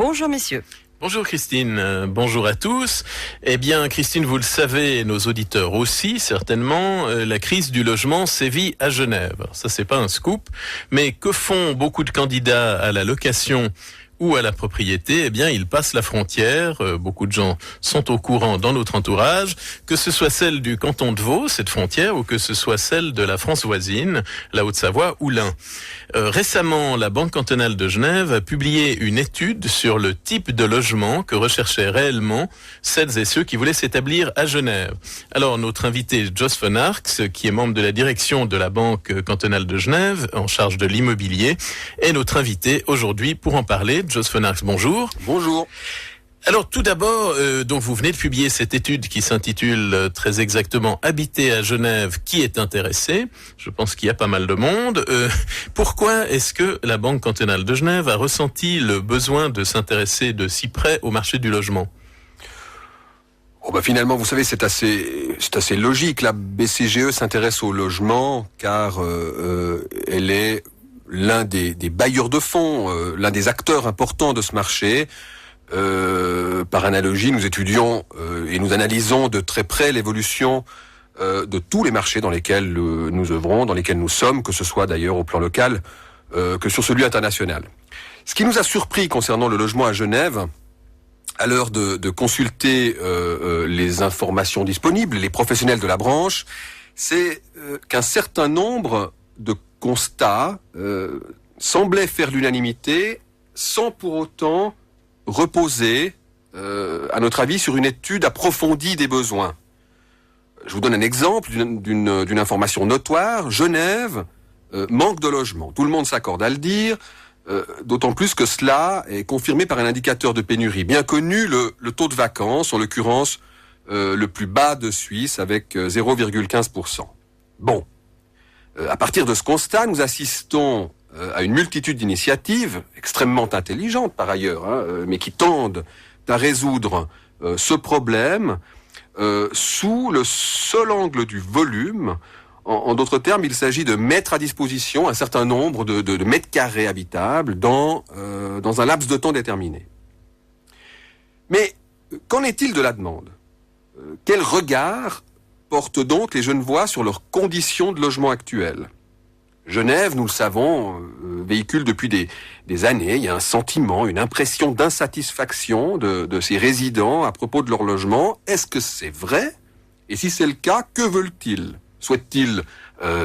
Bonjour messieurs. Bonjour Christine, bonjour à tous. Eh bien Christine, vous le savez, nos auditeurs aussi certainement, la crise du logement sévit à Genève. Ça c'est pas un scoop, mais que font beaucoup de candidats à la location ou à la propriété? Eh bien, ils passent la frontière. Beaucoup de gens sont au courant dans notre entourage, que ce soit celle du canton de Vaud, cette frontière, ou que ce soit celle de la France voisine, la Haute-Savoie ou l'Ain. Récemment, la Banque cantonale de Genève a publié une étude sur le type de logement que recherchaient réellement celles et ceux qui voulaient s'établir à Genève. Alors, notre invité Jos von Arx, qui est membre de la direction de la Banque cantonale de Genève, en charge de l'immobilier, est notre invité aujourd'hui pour en parler. Jos von Arx, bonjour. Bonjour. Alors tout d'abord, donc vous venez de publier cette étude qui s'intitule très exactement Habiter à Genève, qui est intéressé? Je pense qu'il y a pas mal de monde. Pourquoi est-ce que la Banque cantonale de Genève a ressenti le besoin de s'intéresser de si près au marché du logement? Finalement, vous savez, c'est assez logique. La BCGE s'intéresse au logement car elle est l'un des bailleurs de fonds, l'un des acteurs importants de ce marché. Par analogie, nous étudions et nous analysons de très près l'évolution de tous les marchés dans lesquels nous œuvrons, dans lesquels nous sommes, que ce soit d'ailleurs au plan local que sur celui international. Ce qui nous a surpris concernant le logement à Genève, à l'heure de consulter les informations disponibles, les professionnels de la branche, c'est qu'un certain nombre de constats semblaient faire l'unanimité sans pour autant reposer, à notre avis, sur une étude approfondie des besoins. Je vous donne un exemple d'une information notoire. Genève manque de logement. Tout le monde s'accorde à le dire, d'autant plus que cela est confirmé par un indicateur de pénurie bien connu, le taux de vacances, en l'occurrence le plus bas de Suisse, avec 0,15%. Bon. À partir de ce constat, nous assistons à une multitude d'initiatives extrêmement intelligentes par ailleurs, mais qui tendent à résoudre ce problème sous le seul angle du volume. En d'autres termes, il s'agit de mettre à disposition un certain nombre de mètres carrés habitables dans un laps de temps déterminé. Mais qu'en est-il de la demande? Quel regard portent donc les Genevois sur leurs conditions de logement actuelles? Genève, nous le savons, véhicule depuis des années, il y a un sentiment, une impression d'insatisfaction de ses résidents à propos de leur logement. Est-ce que c'est vrai? Et si c'est le cas, que veulent-ils? Souhaitent-ils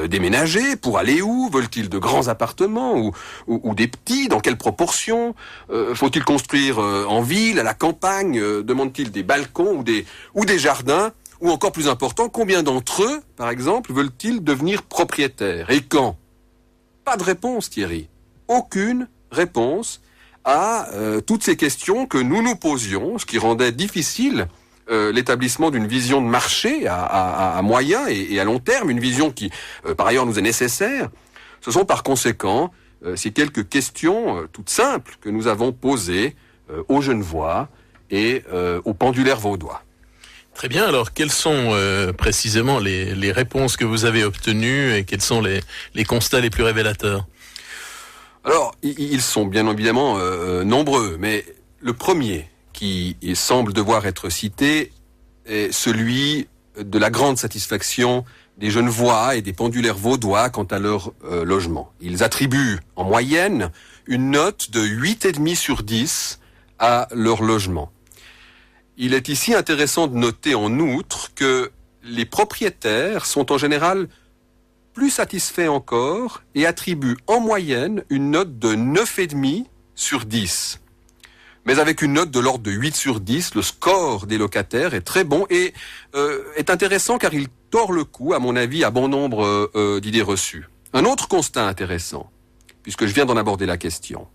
déménager? Pour aller où? Veulent-ils de grands appartements ou des petits? Dans quelle proportion? Faut-il construire en ville, à la campagne? Demandent-ils des balcons ou des jardins? Ou encore plus important, combien d'entre eux, par exemple, veulent-ils devenir propriétaires? Et quand? Pas de réponse, Thierry. Aucune réponse à toutes ces questions que nous nous posions, ce qui rendait difficile l'établissement d'une vision de marché à moyen et à long terme, une vision qui, par ailleurs, nous est nécessaire. Ce sont par conséquent ces quelques questions toutes simples que nous avons posées aux Genevois et aux pendulaires vaudois. Très bien, alors quelles sont précisément les réponses que vous avez obtenues et quels sont les constats les plus révélateurs? Alors, ils sont bien évidemment nombreux, mais le premier qui semble devoir être cité est celui de la grande satisfaction des Genevois et des pendulaires vaudois quant à leur logement. Ils attribuent en moyenne une note de 8,5 sur 10 à leur logement. Il est ici intéressant de noter en outre que les propriétaires sont en général plus satisfaits encore et attribuent en moyenne une note de 9,5 sur 10. Mais avec une note de l'ordre de 8 sur 10, le score des locataires est très bon et est intéressant car il tord le cou, à mon avis, à bon nombre d'idées reçues. Un autre constat intéressant, puisque je viens d'en aborder la question,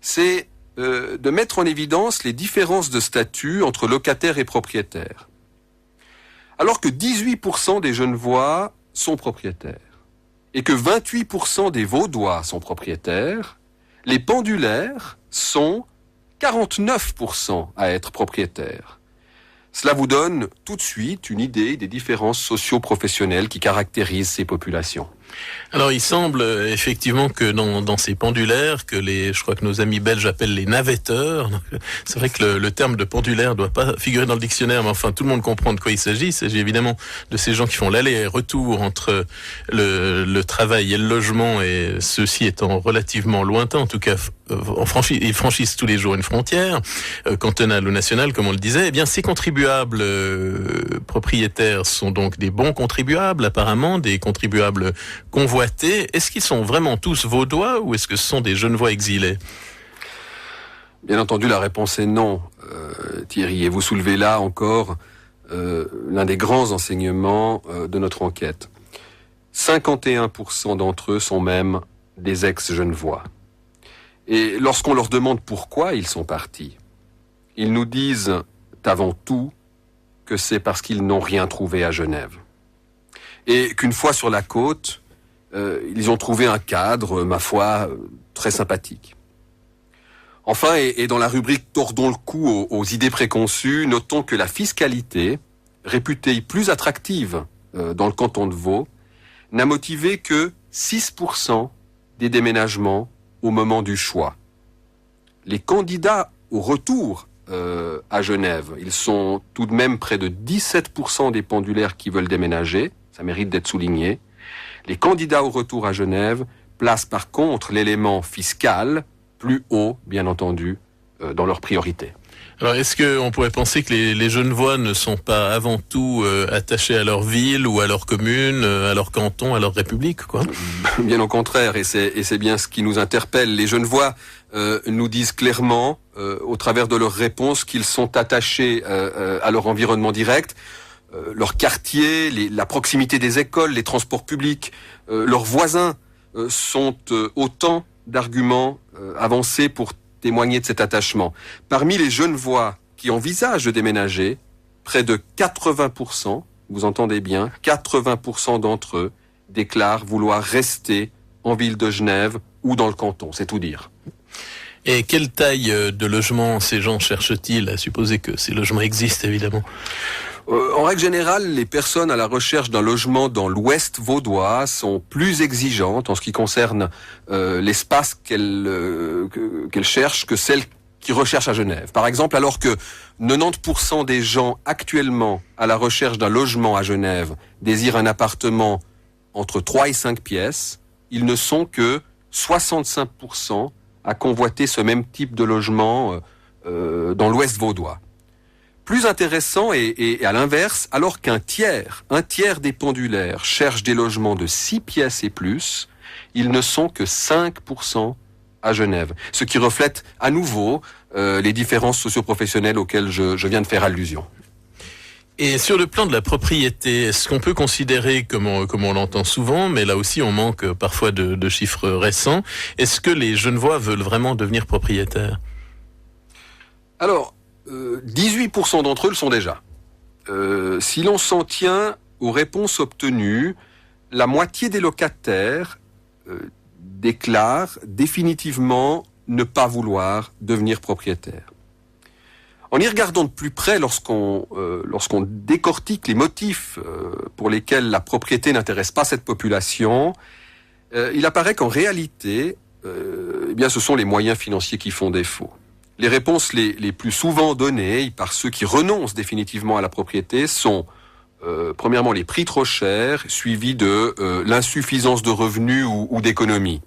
c'est de mettre en évidence les différences de statut entre locataires et propriétaires. Alors que 18% des Genevois sont propriétaires et que 28% des Vaudois sont propriétaires, les pendulaires sont 49% à être propriétaires. Cela vous donne tout de suite une idée des différences socio-professionnelles qui caractérisent ces populations. Alors il semble effectivement que dans ces pendulaires, que je crois que nos amis belges appellent les navetteurs, c'est vrai que le terme de pendulaire doit pas figurer dans le dictionnaire, mais enfin tout le monde comprend de quoi il s'agit. Il s'agit évidemment de ces gens qui font l'aller et retour entre le travail et le logement, et ceux-ci étant relativement lointains, en tout cas ils franchissent tous les jours une frontière, cantonale ou nationale comme on le disait. Eh bien ces contribuables propriétaires sont donc des bons contribuables apparemment, des contribuables convoités. Est-ce qu'ils sont vraiment tous vaudois ou est-ce que ce sont des Genevois exilés? Bien entendu, la réponse est non, Thierry. Et vous soulevez là encore l'un des grands enseignements de notre enquête. 51% d'entre eux sont même des ex-Genevois. Et lorsqu'on leur demande pourquoi ils sont partis, ils nous disent avant tout que c'est parce qu'ils n'ont rien trouvé à Genève. Et qu'une fois sur la côte, ils ont trouvé un cadre, ma foi, très sympathique. Enfin, et dans la rubrique « Tordons le cou aux idées préconçues », notons que la fiscalité, réputée plus attractive dans le canton de Vaud, n'a motivé que 6% des déménagements au moment du choix. Les candidats au retour à Genève, ils sont tout de même près de 17% des pendulaires qui veulent déménager, ça mérite d'être souligné. Les candidats au retour à Genève placent par contre l'élément fiscal plus haut, bien entendu, dans leurs priorités. Alors, est-ce qu'on pourrait penser que les Genevois ne sont pas avant tout attachés à leur ville ou à leur commune, à leur canton, à leur république, quoi? Bien au contraire, et c'est bien ce qui nous interpelle. Les Genevois nous disent clairement, au travers de leurs réponses, qu'ils sont attachés à leur environnement direct, leur quartier, la proximité des écoles, les transports publics, leurs voisins sont autant d'arguments avancés pour témoigner de cet attachement. Parmi les Genevois qui envisagent de déménager, près de 80%, vous entendez bien, 80% d'entre eux déclarent vouloir rester en ville de Genève ou dans le canton, c'est tout dire. Et quelle taille de logement ces gens cherchent-ils, à supposer que ces logements existent évidemment? En règle générale, les personnes à la recherche d'un logement dans l'ouest vaudois sont plus exigeantes en ce qui concerne l'espace qu'elles cherchent que celles qui recherchent à Genève. Par exemple, alors que 90% des gens actuellement à la recherche d'un logement à Genève désirent un appartement entre 3 et 5 pièces, ils ne sont que 65% à convoiter ce même type de logement dans l'ouest vaudois. Plus intéressant et à l'inverse, alors qu'un tiers des pendulaires cherchent des logements de 6 pièces et plus, ils ne sont que 5% à Genève. Ce qui reflète à nouveau les différences socio-professionnelles auxquelles je viens de faire allusion. Et sur le plan de la propriété, est-ce qu'on peut considérer, comme on l'entend souvent, mais là aussi on manque parfois de chiffres récents, est-ce que les Genevois veulent vraiment devenir propriétaires? Alors, 18% d'entre eux le sont déjà. Si l'on s'en tient aux réponses obtenues, la moitié des locataires déclarent définitivement ne pas vouloir devenir propriétaires. En y regardant de plus près, lorsqu'on décortique les motifs pour lesquels la propriété n'intéresse pas cette population, il apparaît qu'en réalité, eh bien, ce sont les moyens financiers qui font défaut. Les réponses les plus souvent données par ceux qui renoncent définitivement à la propriété sont premièrement les prix trop chers, suivis de l'insuffisance de revenus ou d'économies.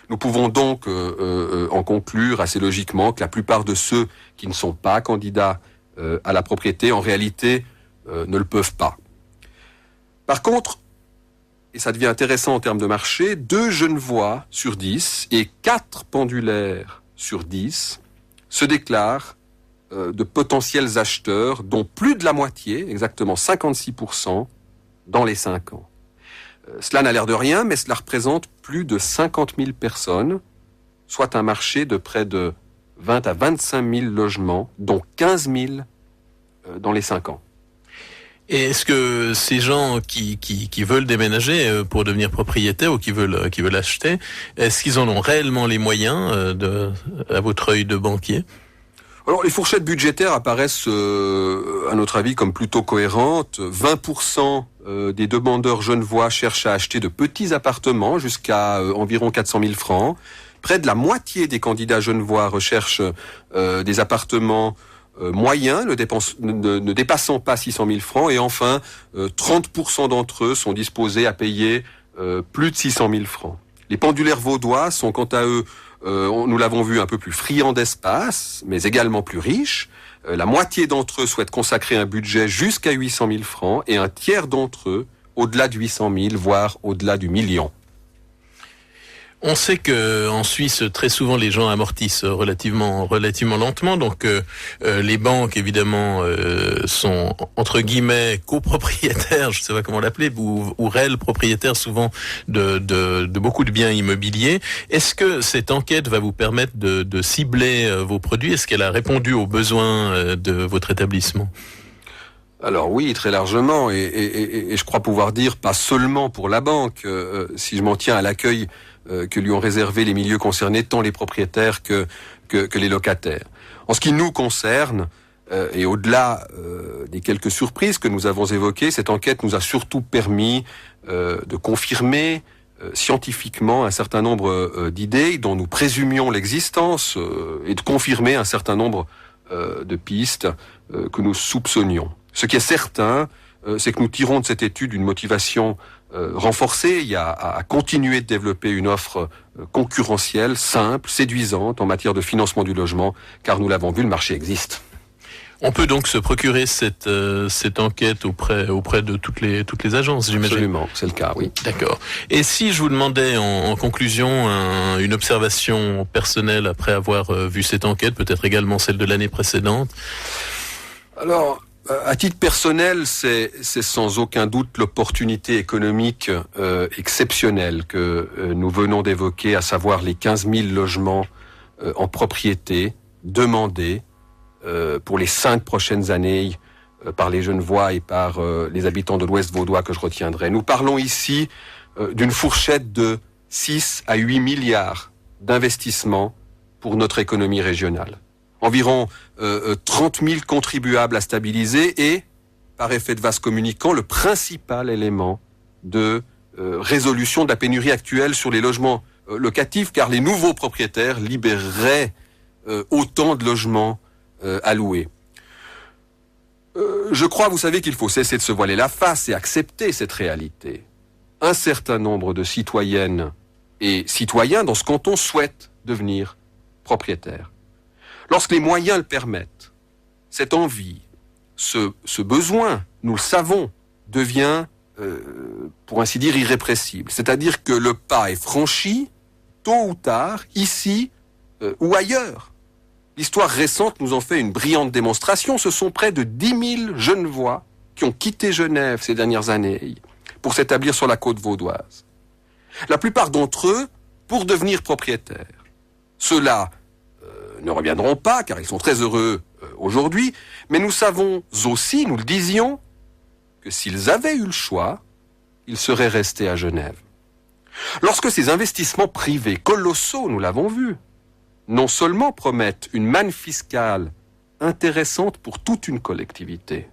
Nous pouvons donc en conclure assez logiquement que la plupart de ceux qui ne sont pas candidats à la propriété, en réalité, ne le peuvent pas. Par contre, et ça devient intéressant en termes de marché, 2 Genevois sur 10 et 4 pendulaires sur 10 se déclarent de potentiels acheteurs, dont plus de la moitié, exactement 56%, dans les 5 ans. Cela n'a l'air de rien, mais cela représente plus de 50 000 personnes, soit un marché de près de 20 à 25 000 logements, dont 15 000 dans les 5 ans. Et est-ce que ces gens qui veulent déménager pour devenir propriétaires ou qui veulent acheter, est-ce qu'ils en ont réellement les moyens à votre œil de banquier? Alors, les fourchettes budgétaires apparaissent, à notre avis, comme plutôt cohérentes. 20% des demandeurs genevois cherchent à acheter de petits appartements jusqu'à environ 400 000 francs. Près de la moitié des candidats genevois recherchent des appartements moyens, ne dépassant pas 600 000 francs. Et enfin, 30% d'entre eux sont disposés à payer plus de 600 000 francs. Les pendulaires vaudois sont quant à eux, nous l'avons vu, un peu plus friands d'espace, mais également plus riches. La moitié d'entre eux souhaitent consacrer un budget jusqu'à 800 000 francs et un tiers d'entre eux au-delà de 800 000, voire au-delà du million. On sait que en Suisse, très souvent, les gens amortissent relativement lentement. Donc, les banques, évidemment, sont entre guillemets copropriétaires, je ne sais pas comment l'appeler, ou réels propriétaires souvent de beaucoup de biens immobiliers. Est-ce que cette enquête va vous permettre de cibler vos produits? Est-ce qu'elle a répondu aux besoins de votre établissement? Alors oui, très largement, et je crois pouvoir dire pas seulement pour la banque, si je m'en tiens à l'accueil que lui ont réservé les milieux concernés, tant les propriétaires que les locataires. En ce qui nous concerne, et au-delà des quelques surprises que nous avons évoquées, cette enquête nous a surtout permis de confirmer scientifiquement un certain nombre d'idées dont nous présumions l'existence et de confirmer un certain nombre de pistes que nous soupçonnions. Ce qui est certain, c'est que nous tirons de cette étude une motivation renforcée à continuer de développer une offre concurrentielle, simple, séduisante en matière de financement du logement, car nous l'avons vu, le marché existe. On peut donc se procurer cette enquête auprès de toutes les agences, j'imagine. Absolument, c'est le cas, oui. D'accord. Et si je vous demandais en conclusion une observation personnelle après avoir vu cette enquête, peut-être également celle de l'année précédente? Alors, à titre personnel, c'est sans aucun doute l'opportunité économique exceptionnelle que nous venons d'évoquer, à savoir les 15 000 logements en propriété demandés pour les 5 prochaines années par les Genevois et par les habitants de l'Ouest vaudois que je retiendrai. Nous parlons ici d'une fourchette de 6 à 8 milliards d'investissements pour notre économie régionale. Environ 30 000 contribuables à stabiliser et, par effet de vase communicant, le principal élément de résolution de la pénurie actuelle sur les logements locatifs, car les nouveaux propriétaires libéreraient autant de logements à louer. Je crois, vous savez, qu'il faut cesser de se voiler la face et accepter cette réalité. Un certain nombre de citoyennes et citoyens dans ce canton souhaitent devenir propriétaires. Lorsque les moyens le permettent, cette envie, ce besoin, nous le savons, devient, pour ainsi dire, irrépressible. C'est-à-dire que le pas est franchi, tôt ou tard, ici ou ailleurs. L'histoire récente nous en fait une brillante démonstration. Ce sont près de 10 000 Genevois qui ont quitté Genève ces dernières années pour s'établir sur la côte vaudoise. La plupart d'entre eux pour devenir propriétaires. Ceux-là ne reviendront pas, car ils sont très heureux aujourd'hui, mais nous savons aussi, nous le disions, que s'ils avaient eu le choix, ils seraient restés à Genève. Lorsque ces investissements privés colossaux, nous l'avons vu, non seulement promettent une manne fiscale intéressante pour toute une collectivité,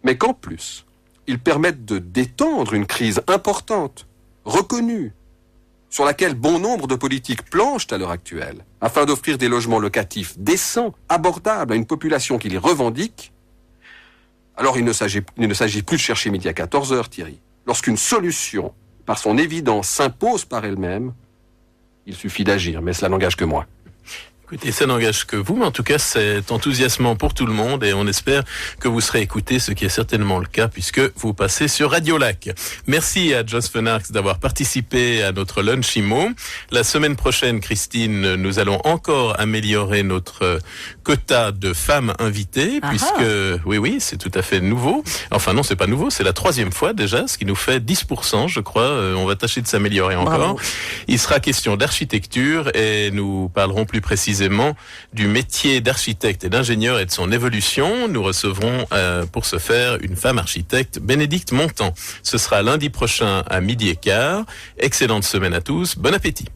mais qu'en plus, ils permettent de détendre une crise importante, reconnue, sur laquelle bon nombre de politiques planchent à l'heure actuelle, afin d'offrir des logements locatifs décents, abordables à une population qui les revendique, alors il ne s'agit plus de chercher midi à 14h, Thierry. Lorsqu'une solution, par son évidence, s'impose par elle-même, il suffit d'agir, mais cela n'engage que moi. Écoutez, ça n'engage que vous, mais en tout cas, c'est enthousiasmant pour tout le monde et on espère que vous serez écoutés, ce qui est certainement le cas puisque vous passez sur Radio Lac. Merci à Jos Fenarx d'avoir participé à notre Lunch IMO. La semaine prochaine, Christine, nous allons encore améliorer notre quota de femmes invitées puisque, oui, c'est tout à fait nouveau. Enfin non, c'est pas nouveau, c'est la 3e fois déjà, ce qui nous fait 10%, je crois. On va tâcher de s'améliorer encore. Bravo. Il sera question d'architecture et nous parlerons plus précisément du métier d'architecte et d'ingénieur et de son évolution. Nous recevrons pour ce faire une femme architecte, Bénédicte Montant. Ce sera lundi prochain à 12h15. Excellente semaine à tous. Bon appétit.